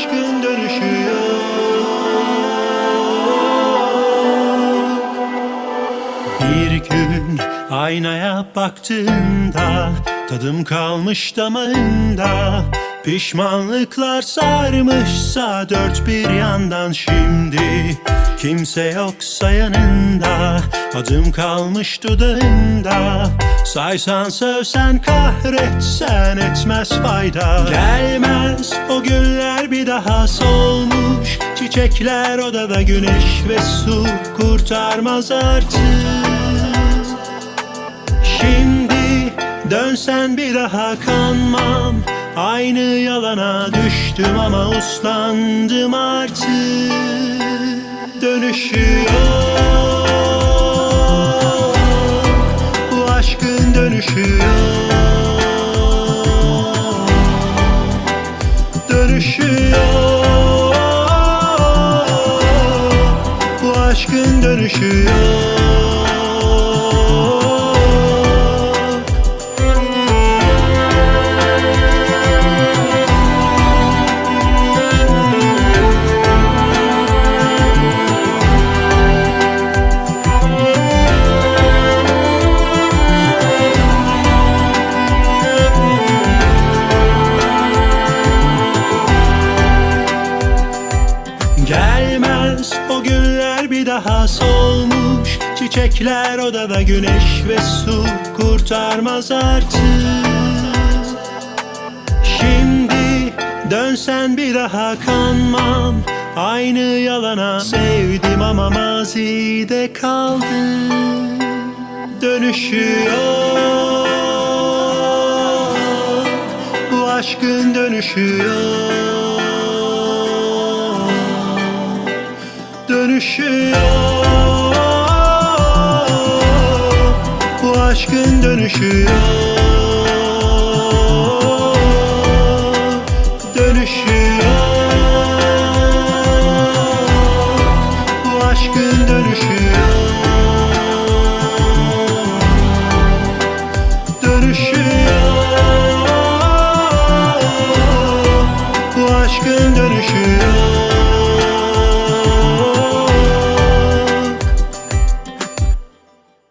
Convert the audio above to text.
aşkın dönüşü yok. Bir gün aynaya baktığımda tadım kalmış damağında, pişmanlıklar sarmışsa dört bir yandan, şimdi kimse yoksa yanında, adım kalmış dudağında. Saysan sövsen kahretsen etmez fayda. Gelmez o güller bir daha, solmuş çiçekler odada, güneş ve su kurtarmaz artık. Şimdi dönsen bir daha kanmam, aynı yalana düştüm ama uslandım artık. Dönüşü yok, bu aşkın dönüşü yok. Dönüşü yok, bu aşkın dönüşü yok. Gelmez o güller bir daha, solmuş çiçekler odada, güneş ve su kurtarmaz artık. Şimdi dönsen bir daha kanmam, aynı yalana. Sevdim ama mazide kaldı. Dönüşü yok, bu aşkın dönüşü yok. Dönüşü yok, bu aşkın dönüşü yok. Dönüşü yok, bu aşkın dönüşü yok. Dönüşü yok, bu aşkın dönüşü yok.